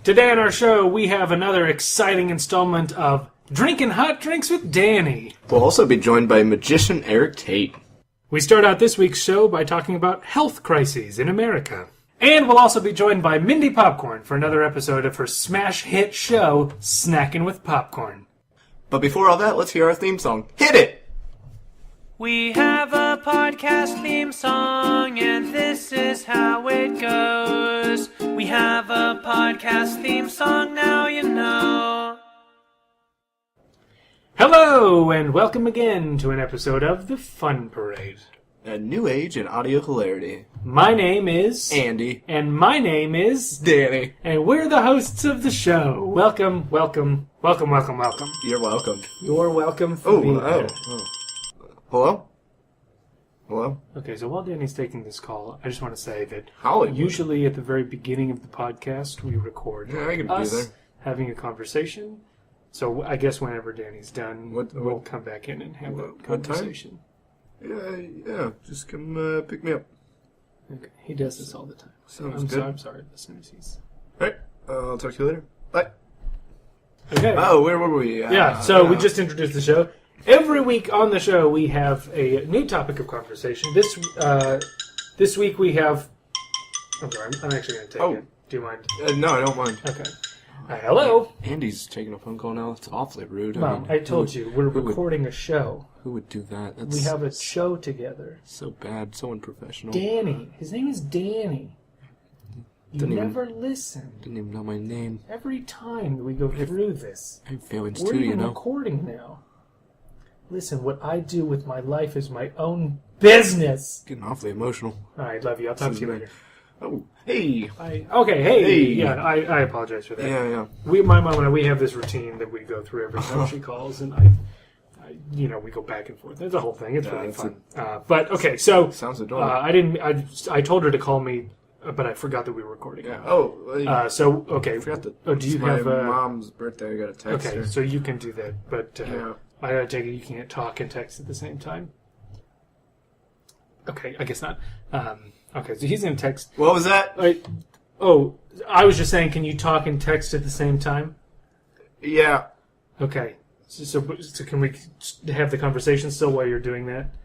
Today on our show, we have another exciting installment of Drinking Hot Drinks with Danny. We'll also be joined by magician Erik Tait. We start out this week's show by talking about health crises in America. And we'll also be joined by Mindy Popcorn for another episode of her smash hit show, Snackin' with Popcorn. But before all that, let's hear our theme song. Hit it! We have a podcast theme song, and this is how it goes. We have a podcast theme song, now you know. Hello, and welcome again to an episode of The Fun Parade. A new age in audio hilarity. My name is... Andy. And my name is... Danny. And we're the hosts of the show. Welcome. You're welcome. You're welcome for being here. Hello? Hello? Okay, so while Danny's taking this call, I just want to say that Hollywood. usually at the very beginning of the podcast, we record I can be us there. having a conversation. So I guess whenever Danny's done, we'll come back in and have a conversation. Yeah, just come pick me up. Okay, he does this all the time. Sounds I'm good. I'm sorry, listeners. Alright, I'll talk to you later. Bye. Okay. Oh, where were we? We just introduced the show. Every week on the show, we have a new topic of conversation. This week we have... I'm sorry, I'm actually going to take it. Do you mind? No, I don't mind. Okay. Hello. Andy's taking a phone call now. It's awfully rude. Mom, I told you, we're recording a show. Who would do that? We have a show together. So bad, so unprofessional. Danny. His name is Danny. You never listen. Didn't even know my name. Every time we go through this. I have feelings we're too, even you know. recording now. Listen, what I do with my life is my own business. Getting awfully emotional. All right, love you. I'll talk to you later. Oh, hey. Hey. Yeah, I apologize for that. Yeah. My mom and I, we have this routine that we go through every time she calls, and we go back and forth. It's a whole thing. It's really fun. But okay, so sounds adorable. I told her to call me, but I forgot that we were recording. Yeah. I forgot that. Oh, do you my have mom's birthday? I got a text. Okay, her. so you can do that, but yeah. I gotta take it you can't talk and text at the same time. Okay, I guess not. Okay, so he's gonna text. What was that? I was just saying, can you talk and text at the same time? Yeah. Okay. So can we have the conversation still while you're doing that?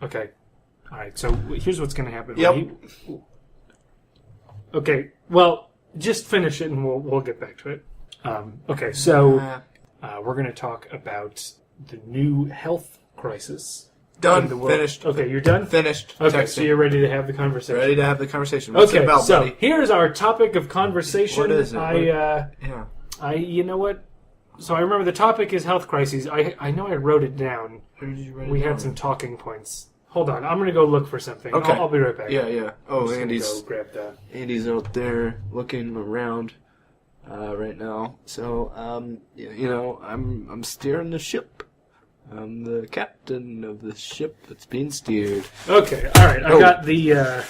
Okay. All right. So here's what's going to happen. Yep. Okay. Well, just finish it and we'll get back to it. Okay. So we're going to talk about the new health crisis. Done. Finished. Okay, you're done? Finished. Okay, Texting. So you're ready to have the conversation. Ready to have the conversation. What's it about, so buddy? here's our topic of conversation. What is it? You know what? So I remember the topic is health crises. I know I wrote it down. Where did you write it We down? had some talking points. Hold on, I'm going to go look for something. Okay. I'll be right back. Yeah. Oh, I'm just Andy's gonna go grab that. Andy's out there looking around right now. So, I'm steering the ship. I'm the captain of the ship that's being steered. Okay, all right. I got the...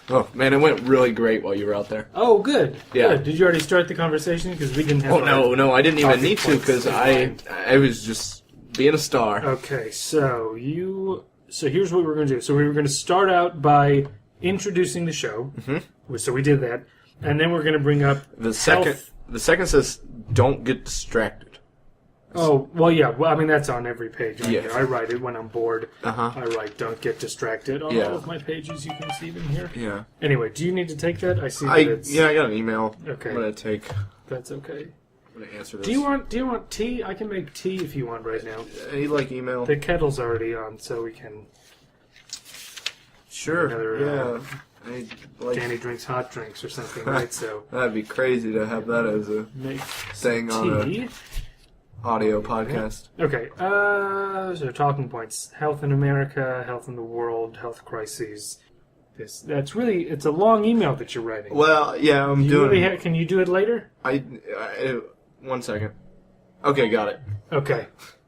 Oh, man, it went really great while you were out there. Oh, good. Yeah. Good. Did you already start the conversation? Because we didn't have... No, I didn't even talking need to points because in mind. I was just being a star. Okay, so here's what we're going to do. So we were going to start out by introducing the show. Mm-hmm. So we did that. And then we're going to bring up The second says, don't get distracted. Oh, well, yeah. Well, I mean, that's on every page. Right Yeah. here. I write it when I'm bored. Uh-huh. I write, don't get distracted on Yeah. all of my pages. You can see them here. Yeah. Anyway, do you need to take that? I see that I it's... got an email. Okay. I'm going to take... That's okay. I'm going to answer this. Do you want tea? I can make tea if you want right now. You like email? The kettle's already on, so we can... Sure. Another, I like... Danny drinks hot drinks or something, right? So That'd be crazy to have that as a make thing some on tea. a audio podcast. Okay, so talking points. Health in America, health in the world, health crises. It's a long email that you're writing. Well, yeah, I'm doing... Can you do it later? I 1 second. Okay, got it. Okay.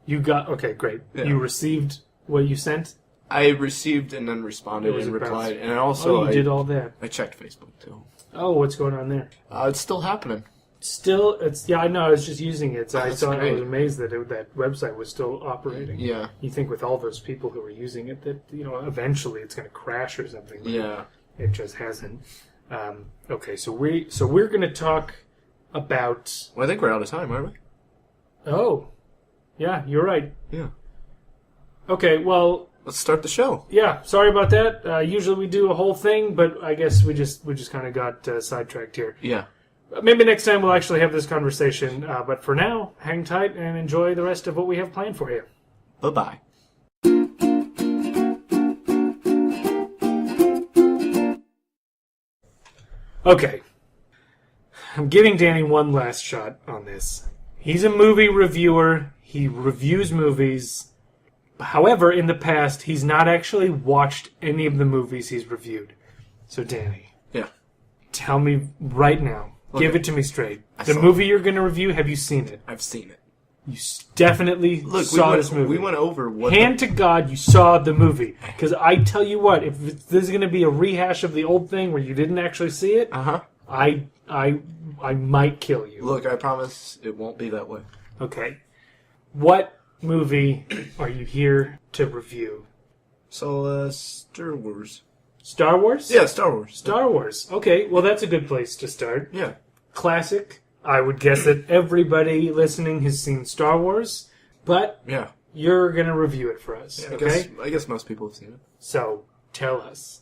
Okay, great. Yeah. You received what you sent? I received and then responded and replied. And also, you did all that. I checked Facebook, too. Oh, what's going on there? It's still happening. Still, I know. I was just using it. So I That's was great. amazed that that website was still operating. Yeah. You think with all those people who are using it that eventually it's going to crash or something. But Yeah. It just hasn't. Okay, so we're going to talk about... Well, I think we're out of time, aren't we? Oh, yeah, you're right. Yeah. Okay, well... Let's start the show. Yeah, sorry about that. Usually we do a whole thing, but I guess we just kind of got sidetracked here. Yeah. Maybe next time we'll actually have this conversation. But for now, hang tight and enjoy the rest of what we have planned for you. Bye-bye. Okay. I'm giving Danny one last shot on this. He's a movie reviewer. He reviews movies. However, in the past, he's not actually watched any of the movies he's reviewed. So, Danny. Yeah. Tell me right now. Okay. Give it to me straight. I The saw movie you're going to review, have you seen it? I've seen it. You definitely saw this movie. We went over what... Hand to God, you saw the movie. Because I tell you what, if this is going to be a rehash of the old thing where you didn't actually see it, I might kill you. Look, I promise it won't be that way. Okay. What movie are you here to review? So, Star Wars. Star Wars? Yeah, Star Wars. Star Wars. Okay, well that's a good place to start. Yeah. Classic. I would guess that everybody listening has seen Star Wars, but Yeah. you're going to review it for us, Yeah, okay? I guess most people have seen it. So, tell us,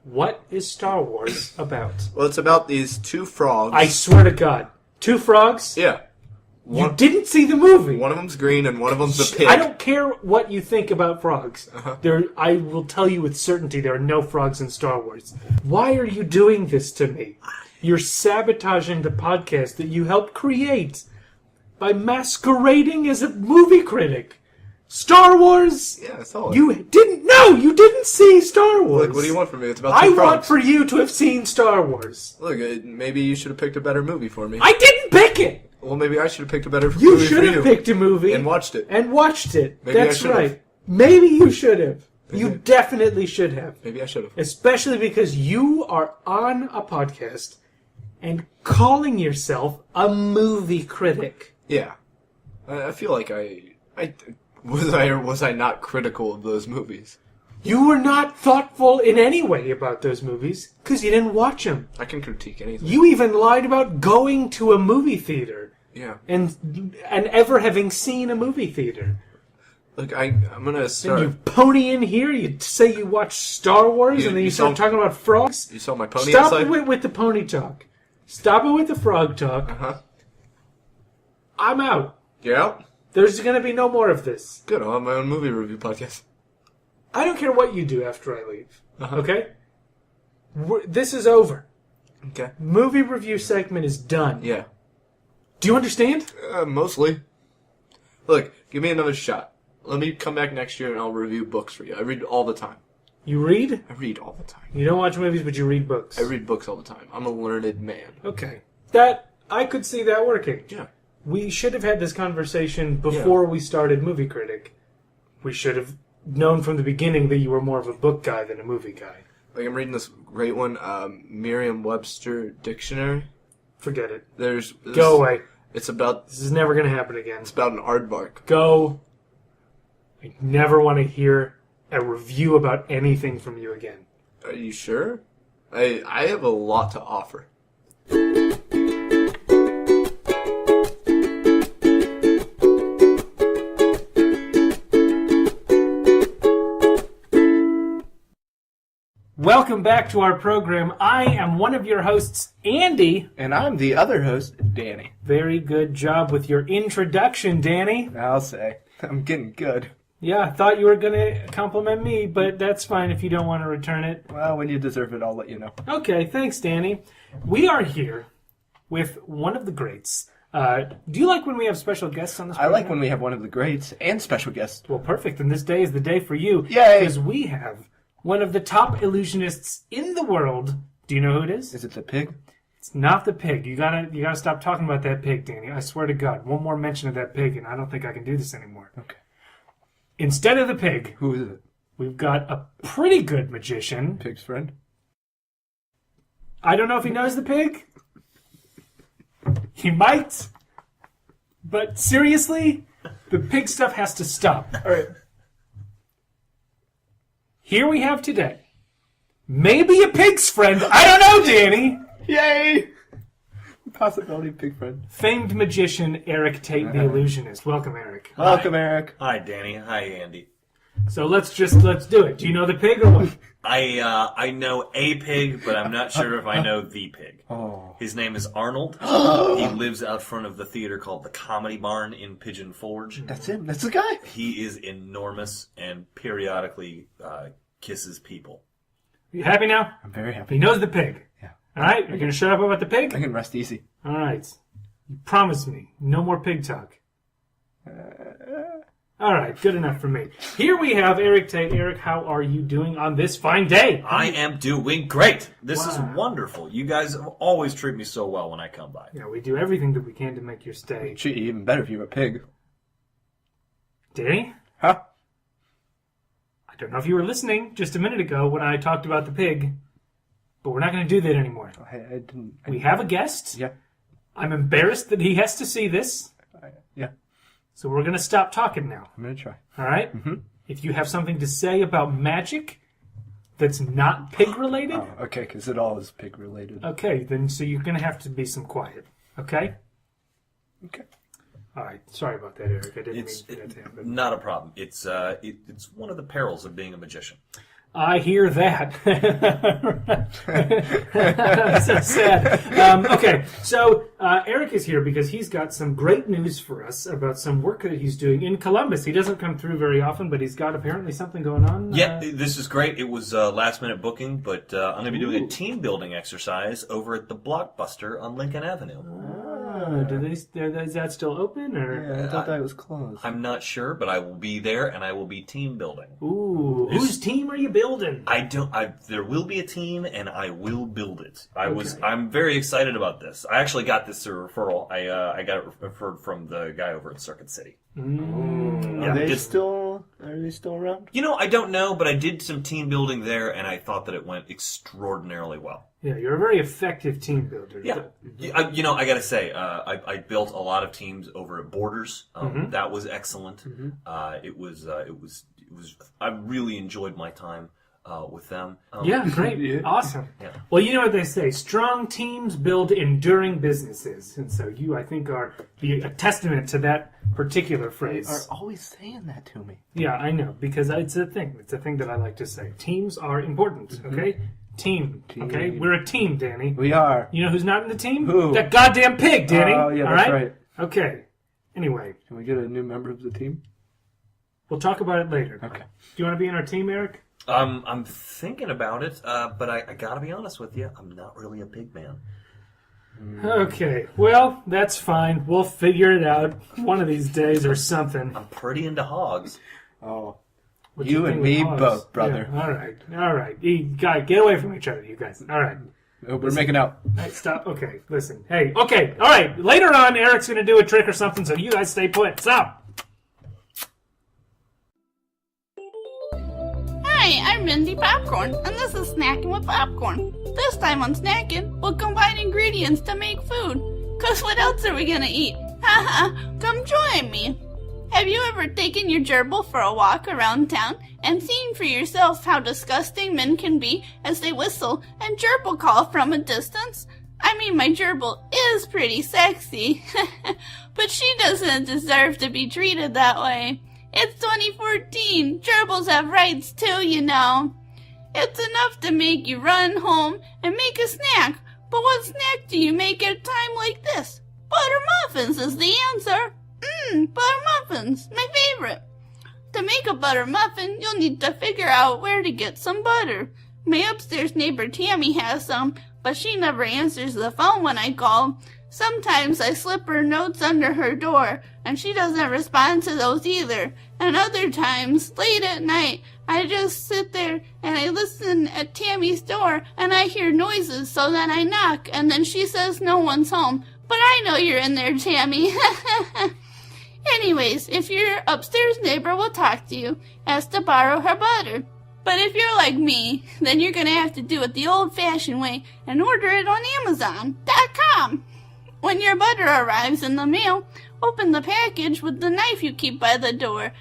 what is Star Wars about? Well, it's about these two frogs. I swear to God. Two frogs? Yeah. You didn't see the movie. One of them's green and one of them's a pig. I don't care what you think about frogs. Uh-huh. I will tell you with certainty there are no frogs in Star Wars. Why are you doing this to me? You're sabotaging the podcast that you helped create by masquerading as a movie critic. Star Wars? Yeah, I saw it. You didn't see Star Wars. Look, what do you want from me? It's about I two frogs. want for you to have seen Star Wars. Look, maybe you should have picked a better movie for me. I didn't pick it. Well, maybe I should have picked a better You movie for should you. have picked a movie And watched it. Maybe I That's should have. right. Maybe you should have. You Maybe. definitely should have. Maybe I should have. Especially because you are on a podcast and calling yourself a movie critic. Yeah. I feel like was I not critical of those movies? You were not thoughtful in any way about those movies because you didn't watch them. I can critique anything. You even lied about going to a movie theater Yeah. and ever having seen a movie theater. Look, I'm gonna start. And you pony in here, you say you watch Star Wars, and then you start talking about frogs. You saw my pony Stop outside? it with the pony talk. Stop it with the frog talk. Uh-huh. I'm out. You're out? There's going to be no more of this. Good, I'll have my own movie review podcast. I don't care what you do after I leave. Uh-huh. Okay? This is over. Okay. Movie review segment is done. Yeah. Do you understand? Mostly. Look, give me another shot. Let me come back next year and I'll review books for you. I read all the time. You read? I read all the time. You don't watch movies, but you read books. I read books all the time. I'm a learned man. Okay. I could see that working. Yeah. We should have had this conversation before we started Movie Critic. We should have known from the beginning that you were more of a book guy than a movie guy. Like, I'm reading this great one, Merriam-Webster Dictionary. Forget it. There's Go away. It's about... This is never going to happen again. It's about an aardvark. Go. I never want to hear a review about anything from you again. Are you sure? I have a lot to offer. Welcome back to our program. I am one of your hosts, Andy. And I'm the other host, Danny. Very good job with your introduction, Danny. I'll say. I'm getting good. Yeah, I thought you were going to compliment me, but that's fine if you don't want to return it. Well, when you deserve it, I'll let you know. Okay, thanks, Danny. We are here with one of the greats. Do you like when we have special guests on this I program? like when we have one of the greats and special guests. Well, perfect. And this day is the day for you. Yay! Because we have one of the top illusionists in the world. Do you know who it is? Is it the pig? It's not the pig. You gotta stop talking about that pig, Danny. I swear to God. One more mention of that pig, and I don't think I can do this anymore. Okay. Instead of the pig, Who is it? we've got a pretty good magician. Pig's friend? I don't know if he knows the pig. He might. But seriously, the pig stuff has to stop. All right. Here we have today maybe a pig's friend. I don't know, Danny. Yay! Possibility, big friend. Famed magician Erik Tait, the Illusionist. Welcome, Erik. Welcome, Eric. Hi, Danny. Hi, Andy. So let's do it. Do you know the pig or what? I know a pig, but I'm not sure if I know the pig. Oh. His name is Arnold. He lives out front of the theater called the Comedy Barn in Pigeon Forge. That's him. That's the guy. He is enormous and periodically kisses people. You happy now? I'm very happy. He knows the pig. Yeah. All right? You're going to shut up about the pig? I can rest easy. All right. You promise me. No more pig talk. All right. Good enough for me. Here we have Erik Tait. Erik, how are you doing on this fine day? I am doing great. This is Wow. wonderful. You guys always treat me so well when I come by. Yeah, we do everything that we can to make your stay. It'd treat you even better if you were a pig. Danny? Huh? I don't know if you were listening just a minute ago when I talked about the pig, but we're not going to do that anymore. I didn't. We have a guest. Yeah. I'm embarrassed that he has to see this, Yeah. so we're going to stop talking now. I'm going to try. All right? Mm-hmm. If you have something to say about magic that's not pig-related, Oh, okay, because it all is pig related. okay, then so you're going to have to be some quiet. Okay? Okay. All right. Sorry about that, Erik. I didn't It's mean that to happen. not a problem. It's one of the perils of being a magician. I hear that. That's so sad. Okay, so Erik is here because he's got some great news for us about some work that he's doing in Columbus. He doesn't come through very often, but he's got apparently something going on. Yeah, this is great. It was last-minute booking, but I'm going to be doing a team-building exercise over at the Blockbuster on Lincoln Avenue. Is that still open? Or? Yeah, I thought that was closed. I'm not sure, but I will be there, and I will be team-building. Ooh, whose team are you building? There will be a team, and I will build it. I'm very excited about this. I actually got this through a referral. I got it referred from the guy over at Circuit City. Are they still around? You know, I don't know, but I did some team building there, and I thought that it went extraordinarily well. Yeah, you're a very effective team builder. Yeah, I gotta say, I built a lot of teams over at Borders. That was excellent. It was. I really enjoyed my time with them. Yeah, great. Yeah. Awesome. Yeah. Well, you know what they say, strong teams build enduring businesses. And so you, I think, are a testament to that particular They phrase. are always saying that to me. Yeah, I know, because it's a thing. It's a thing that I like to say. Teams are important, okay? Team, okay? We're a team, Danny. We are. You know who's not in the team? Who? That goddamn pig, Danny. Oh, yeah, all that's right. Okay. Anyway, Can we get a new member of the team? we'll talk about it later. Okay. Do you want to be in our team, Erik? I'm thinking about it, but I gotta be honest with you, I'm not really a big man. Okay, well, that's fine. We'll figure it out one of these days or something. I'm pretty into hogs. Oh. What You do and think me with hogs? both, brother. Yeah, all right. You guys, get away from each other, you guys. All right. Oh, we're making out. Hey, stop. Okay, listen. Hey, okay, all right. Later on, Eric's going to do a trick or something, so you guys stay put. Stop. Hi, I'm Mindy Popcorn, and this is Snacking with Popcorn. This time on Snacking, we'll combine ingredients to make food. 'Cause what else are we gonna eat? Haha, come join me. Have you ever taken your gerbil for a walk around town and seen for yourself how disgusting men can be as they whistle and gerbil call from a distance? I mean, my gerbil is pretty sexy, but she doesn't deserve to be treated that way. It's 2014. Gerbils have rights too, you know. It's enough to make you run home and make a snack. But what snack do you make at a time like this? Butter muffins is the answer. Butter muffins, my favorite. To make a butter muffin, you'll need to figure out where to get some butter. My upstairs neighbor Tammy has some, but she never answers the phone when I call. Sometimes I slip her notes under her door, and she doesn't respond to those either. And other times, late at night, I just sit there and I listen at Tammy's door, and I hear noises, so then I knock, and then she says no one's home. But I know you're in there, Tammy. Anyways, if your upstairs neighbor will talk to you, ask to borrow her butter. But if you're like me, then you're gonna have to do it the old-fashioned way and order it on Amazon.com. When your butter arrives in the mail, open the package with the knife you keep by the door.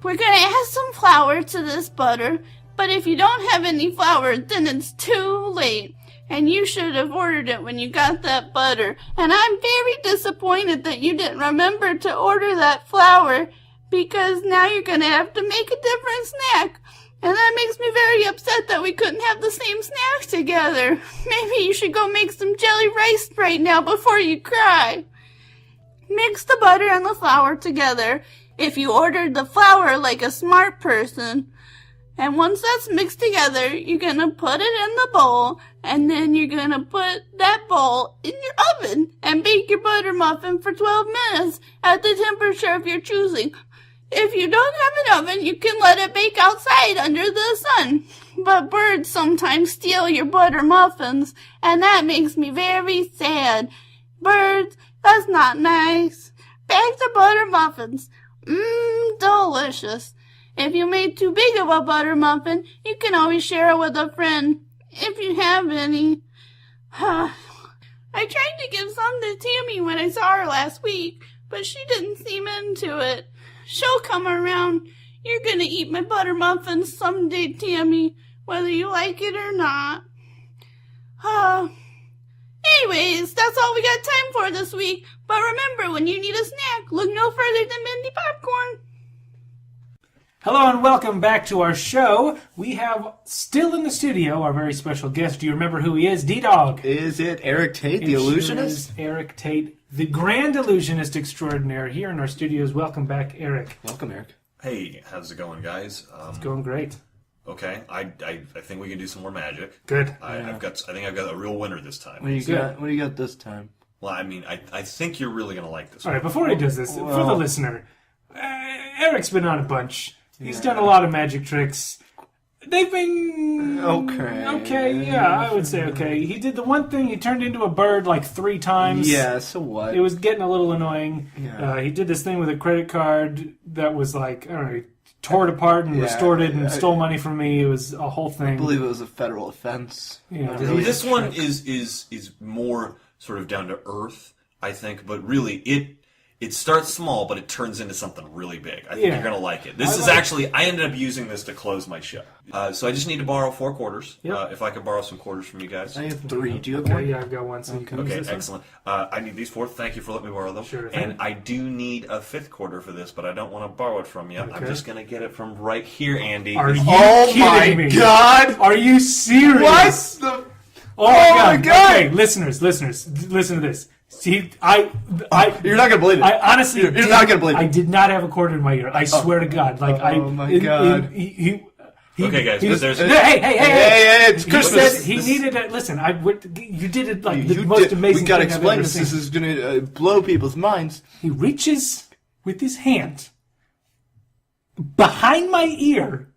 We're gonna add some flour to this butter, But if you don't have any flour, then it's too late. And you should have ordered it when you got that butter. And I'm very disappointed that you didn't remember to order that flour, because now you're going to have to make a different snack. And that makes me very upset that we couldn't have the same snack together. Maybe you should go make some jelly rice right now before you cry. Mix the butter and the flour together if you ordered the flour like a smart person. And once that's mixed together, you're going to put it in the bowl, and then you're going to put that bowl in your oven and bake your butter muffin for 12 minutes at the temperature of your choosing. If you don't have an oven, you can let it bake outside under the sun. But birds sometimes steal your butter muffins, and that makes me very sad. Birds, that's not nice. Back to butter muffins. Delicious. If you made too big of a butter muffin, you can always share it with a friend, if you have any. I tried to give some to Tammy when I saw her last week, but she didn't seem into it. She'll come around. You're gonna eat my butter muffins someday, Tammy, whether you like it or not. Anyways, that's all we got time for this week. But remember, when you need a snack, look no further than Mindy Popcorn. Hello and welcome back to our show. We have still in the studio our very special guest. Do you remember who he is? D-Dog. Is it Erik Tait, the illusionist? Sure is Erik Tait, the grand illusionist extraordinaire here in our studios. Welcome back, Erik. Welcome, Erik. Hey, how's it going, guys? It's going great. Okay, I think we can do some more magic. Good. I think I've got a real winner this time. What do you got this time? Well, I mean, I think you're really gonna like this All one. right, before he does this, for the listener, Eric's been on a bunch. He's done a lot of magic tricks. They've been... Okay, yeah, I would say okay. He did the one thing, he turned into a bird like 3 times. Yeah, so what? It was getting a little annoying. Yeah. He did this thing with a credit card that was like, I don't know, he tore it apart and restored it and stole money from me. It was a whole thing. I believe it was a federal offense. Yeah. This one is more sort of down to earth, I think, but really it starts small, but it turns into something really big. I think you're going to like it. This is actually, I ended up using this to close my show. So I just need to borrow 4 quarters. Yep. If I could borrow some quarters from you guys. I have 3. Do you have Okay, 1? yeah, I've got one. So you can use this excellent. I need these 4. Thank you for letting me borrow them. Sure thing. And I do need a 5th quarter for this, but I don't want to borrow it from you. Okay. I'm just going to get it from right here, Andy. Are you Oh kidding my me? God! Are you serious? What the... Oh my God! God! Okay, listeners, listen to this. See, You're not gonna believe it. I honestly, You're not gonna believe it. I did not have a cord in my ear. I swear to God, like Oh my God. Okay, guys, but there's... Hey! It's Christmas. He needed it. Listen, you did it like the most amazing We gotta thing I've explain ever this. seen. This is gonna blow people's minds. He reaches with his hand behind my ear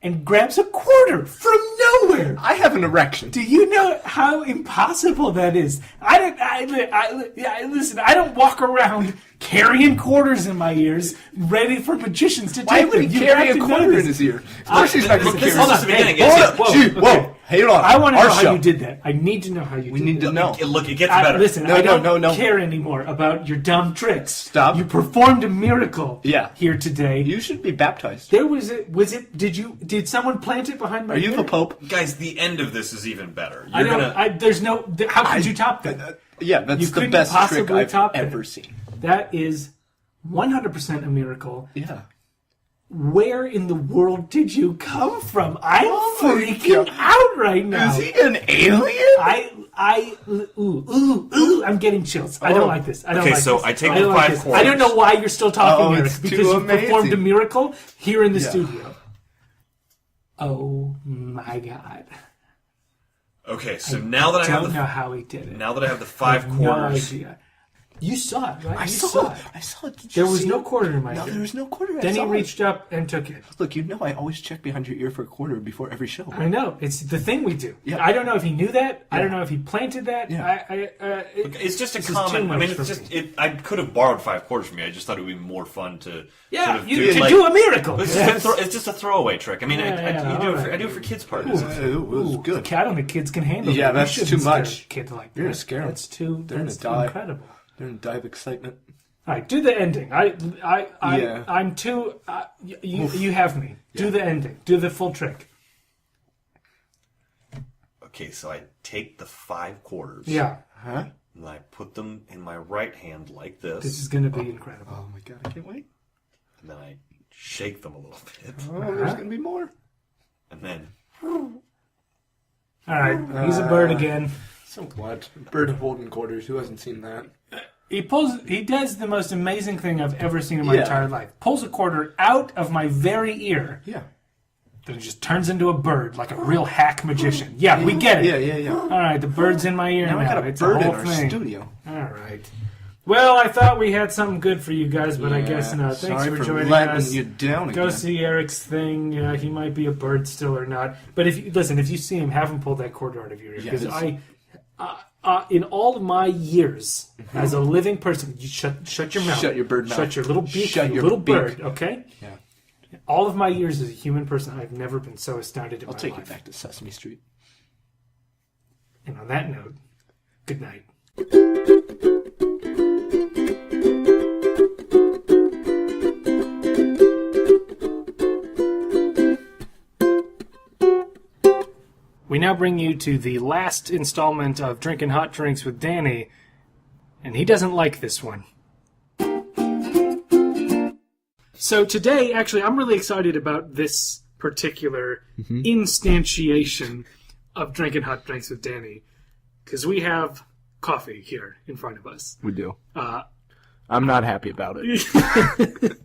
and grabs a quarter from nowhere. I have an erection. Do you know how impossible that is? Listen, I don't walk around carrying quarters in my ears, ready for magicians to take Why would them. he You carry have a to know quarter this. in his ear? Of course he's not going to this carry is it. the beginning. Whoa, hold on. I want to Our know how show. you did that. I need to know how you did that. We need to know. Look, it gets better. Listen, No, I don't no. care anymore about your dumb tricks. Stop. You performed a miracle Yeah. here today. You should be baptized. Did someone plant it behind my Are you ear? the Pope? Guys, the end of this is even better. I don't, there's no, how could you top that? Yeah, that's You the couldn't best trick possibly I've top that. ever seen. That is 100% a miracle. Yeah. Where in the world did you come from? I'm Oh my freaking God. out right now. Is he an alien? Ooh, I'm getting chills. I don't like this. I don't Okay, like so this. I take don't the like 5 this. quarters. I don't know why you're still talking, Oh, Eric, it's because too you performed a amazing. miracle here in the Yeah. studio. Oh my God. Okay, so now that I Don't have know the how he did it. now that I have the I 5 have quarters, No idea. You saw it, right? I You saw it. Did you There was see no it? quarter in my No, ear. there was no quarter. I Then he saw it. reached up and took it. Look, you know I always check behind your ear for a quarter before every show. I know. It's the thing we do. Yeah. I don't know if he knew that. I don't know if he planted that. Yeah. it's just a this is too common. I much mean, for it's just me. I could have borrowed 5 quarters from you. I just thought it would be more fun to sort of do a miracle. It's just a throwaway trick. I mean, I do it for kids' parties. It was good. The cat on the kids can handle. Yeah, it. You that's shouldn't too scare much. a kid like You're that. gonna scare 'em. That's too. They're gonna That's die. incredible. They're in a die of excitement. All right, do the ending. Yeah. I'm too. You have me. Do the ending. Do the full trick. Okay, so I take the 5 quarters. Yeah. Huh? And I put them in my right hand like this. This is going to be incredible. Oh my god, I can't wait. And then I shake them a little bit. Oh, there's gonna be more. And then All right, he's a bird again. So what? Bird holding quarters. Who hasn't seen that? He does the most amazing thing I've ever seen in my Yeah. entire life. Pulls a quarter out of my very ear. Yeah. Then it just turns into a bird, like a real hack magician. Yeah, we get it. Yeah. All right, the bird's in my ear now. Now I got a It's bird a in whole our thing. studio. All right. Well, I thought we had something good for you guys, but I guess not. Thanks Sorry for joining letting us. you down Go again. see Eric's thing. He might be a bird still or not. But if you see him, have him pull that quarter out of your ear. Because in all of my years as a living person, you shut your mouth. Shut your bird mouth. Shut your little beak, Shut you your little beak. bird. Okay. Yeah. All of my years as a human person, I've never been so astounded in I'll my take life. you back to Sesame Street. And on that note, good night. We now bring you to the last installment of Drinking Hot Drinks with Danny, and he doesn't like this one. So today, actually, I'm really excited about this particular instantiation of Drinking Hot Drinks with Danny, because we have coffee here in front of us. We do. I'm not happy about it.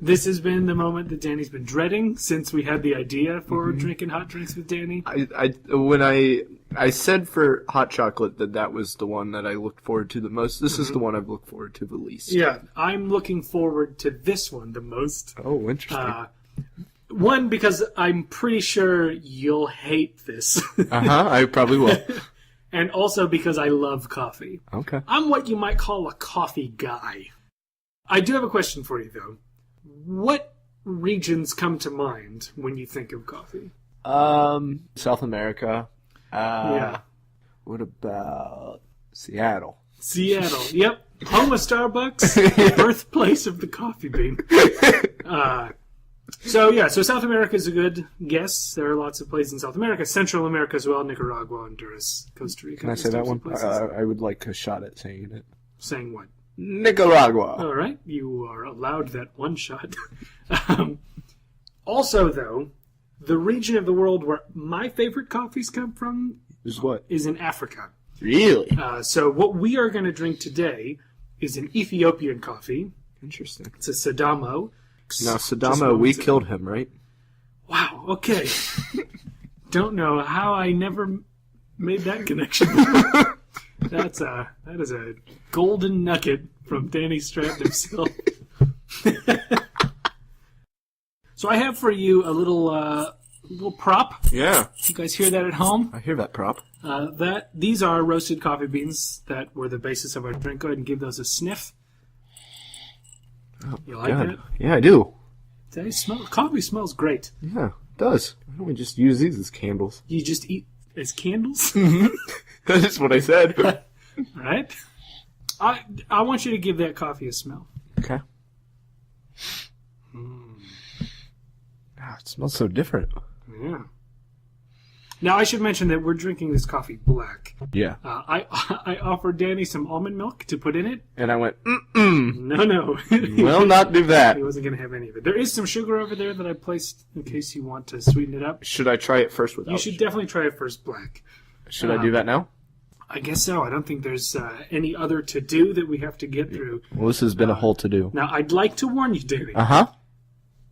This has been the moment that Danny's been dreading since we had the idea for Drinking Hot Drinks with Danny. When I said for hot chocolate that was the one that I looked forward to the most. This is the one I've looked forward to the least. Yeah, I'm looking forward to this one the most. Oh, interesting. One, because I'm pretty sure you'll hate this. I probably will. And also because I love coffee. Okay. I'm what you might call a coffee guy. I do have a question for you, though. What regions come to mind when you think of coffee? South America. Yeah. What about Seattle? Seattle. Yep. Home of Starbucks. Birthplace of the coffee bean. So South America is a good guess. There are lots of places in South America. Central America as well. Nicaragua, Honduras, Costa Rica. Can I say that one? Places. I would like a shot at saying it. Saying what? Nicaragua. All right. You are allowed that one shot. Also, though, the region of the world where my favorite coffees come from Is what? is in Africa. Really? So what we are going to drink today is an Ethiopian coffee. Interesting. It's a Sadamo. Now, Just Saddam, we moments ago. killed him, right? Wow, okay. Don't know how I never made that connection. That is a golden nugget from Danny Stratton himself. So I have for you a little prop. Yeah. You guys hear that at home? I hear that prop. These are roasted coffee beans that were the basis of our drink. Go ahead and give those a sniff. You like God. that? Yeah, I do. Coffee smells great. Yeah, it does. Why don't we just use these as candles? You just eat as candles? That's what I said. All right. I want you to give that coffee a smell. Okay. It smells so different. Yeah. Now, I should mention that we're drinking this coffee black. Yeah. I offered Danny some almond milk to put in it. And I went, No. will not do that. He wasn't going to have any of it. There is some sugar over there that I placed in case you want to sweeten it up. Should I try it first without? You should definitely try it first black. Should I do that now? I guess so. I don't think there's any other to-do that we have to get through. Well, this has been a whole to-do. Now, I'd like to warn you, Danny. Uh-huh.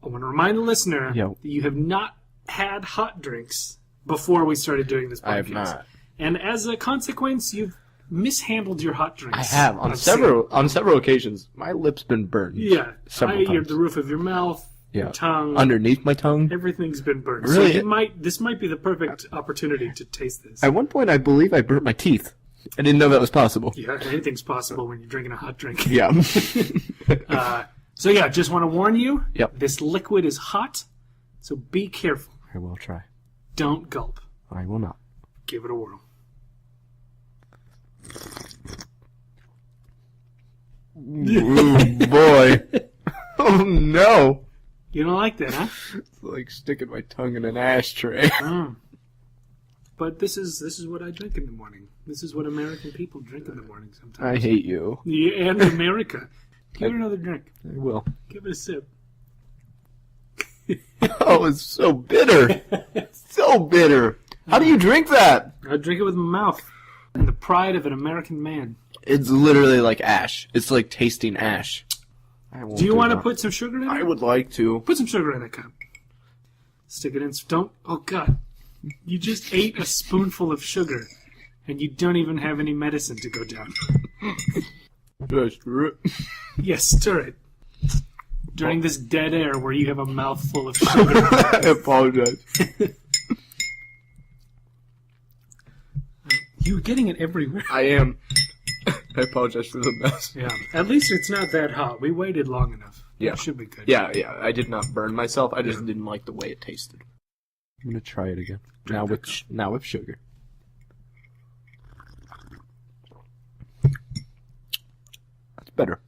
I want to remind the listener Yo. that you have not had hot drinks before we started doing this podcast. I have not. And as a consequence, you've mishandled your hot drinks. I have. On I've seen. several occasions, my lip's been burned. Yeah. Several times. The roof of your mouth, your tongue. Underneath my tongue. Everything's been burned. Really? So this might be the perfect opportunity to taste this. At one point, I believe I burnt my teeth. I didn't know that was possible. Yeah, anything's possible when you're drinking a hot drink. Yeah. So yeah, just want to warn you. Yep. This liquid is hot, so be careful. I will try. Don't gulp. I will not. Give it a whirl. Ooh, boy. Oh, no. You don't like that, huh? It's like sticking my tongue in an ashtray. but this is what I drink in the morning. This is what American people drink in the morning sometimes. I hate you. Yeah, and America. Give it another drink. I will. Give it a sip. Oh, it's so bitter. So bitter. How do you drink that? I drink it with my mouth. And the pride of an American man. It's literally like ash. It's like tasting ash. Do you want to put some sugar in it? I would like to. Put some sugar in that cup. Stick it in. Don't. Oh, God. You just ate a spoonful of sugar, and you don't even have any medicine to go down. Yes, stir it. During this dead air where you have a mouthful of sugar. I apologize. You're getting it everywhere. I am. I apologize for the mess. Yeah. At least it's not that hot. We waited long enough. Yeah. It should be good. Yeah. I did not burn myself. I just didn't like the way it tasted. I'm gonna try it again. Now with sugar. That's better.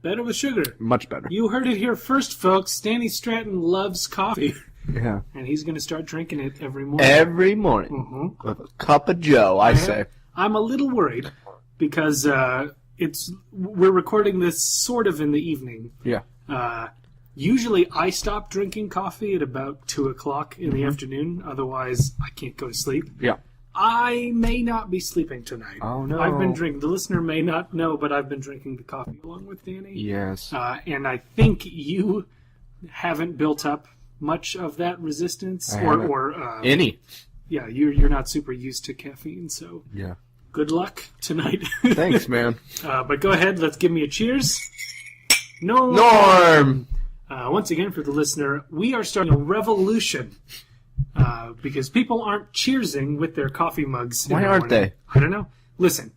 Better with sugar. Much better. You heard it here first, folks. Danny Stratton loves coffee. Yeah. And he's going to start drinking it every morning. Every morning. With a cup of Joe, I say. I'm a little worried because we're recording this sort of in the evening. Yeah. Usually I stop drinking coffee at about 2 o'clock in the afternoon. Otherwise, I can't go to sleep. Yeah. I may not be sleeping tonight. Oh, no. I've been drinking. The listener may not know, but I've been drinking the coffee along with Danny. Yes. And I think you haven't built up much of that resistance. Or any. Yeah, you're not super used to caffeine, so yeah. Good luck tonight. Thanks, man. But go ahead, let's give me a cheers. Norm! Once again, for the listener, we are starting a revolution. Because people aren't cheersing with their coffee mugs. Why aren't they? I don't know. Listen,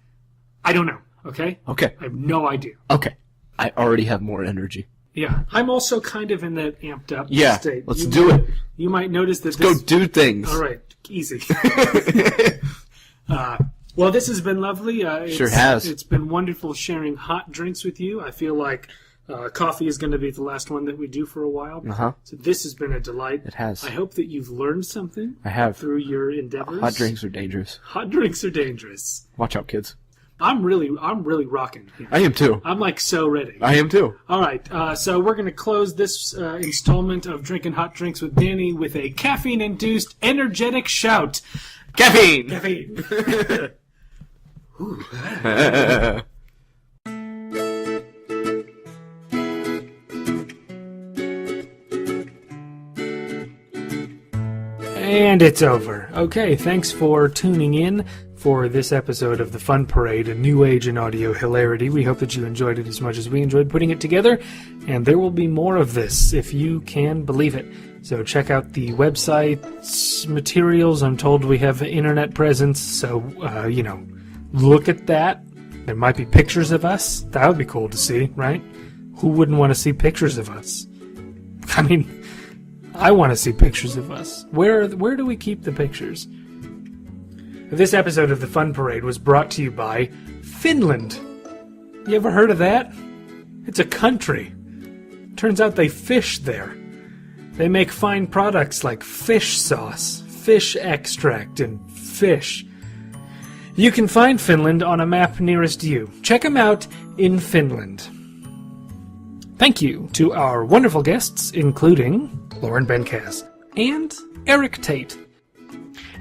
I don't know, okay? Okay. I have no idea. Okay. I already have more energy. Yeah, I'm also kind of in that amped up state. Let's do it. You might notice that Let's go do things. All right, easy. Well, this has been lovely. Sure has. It's been wonderful sharing hot drinks with you. I feel like coffee is going to be the last one that we do for a while. Uh-huh. So this has been a delight. It has. I hope that you've learned something. I have. Through your endeavors. Hot drinks are dangerous. Hot drinks are dangerous. Watch out, kids. I'm really rocking here. I am too. I'm like so ready. I am too. All right, so we're going to close this installment of Drinking Hot Drinks with Danny with a caffeine-induced energetic shout. Caffeine! Caffeine! And it's over. Okay, thanks for tuning in for this episode of the Fun Parade, a new age in audio hilarity. We hope that you enjoyed it as much as we enjoyed putting it together, and there will be more of this, if you can believe it. So check out the website's materials. I'm told we have an internet presence, so, look at that. There might be pictures of us. That would be cool to see, right? Who wouldn't want to see pictures of us? I mean, I want to see pictures of us. Where do we keep the pictures? This episode of the Fun Parade was brought to you by Finland. You ever heard of that? It's a country. Turns out they fish there. They make fine products like fish sauce, fish extract, and fish. You can find Finland on a map nearest you. Check them out in Finland. Thank you to our wonderful guests, including Lauren Benkaz and Erik Tait.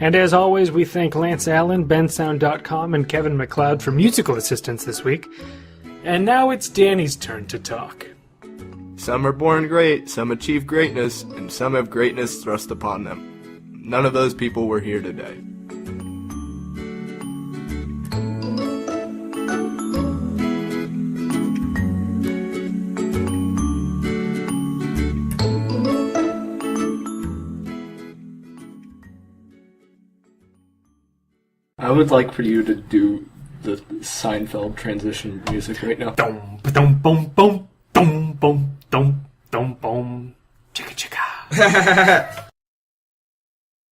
And as always, we thank Lance Allen, bensound.com, and Kevin MacLeod for musical assistance this week. And now it's Danny's turn to talk. Some are born great, some achieve greatness, and some have greatness thrust upon them. None of those people were here today. I would like for you to do the Seinfeld transition music right now. Dum dum boom boom dum boom dum dum boom chicka chicka.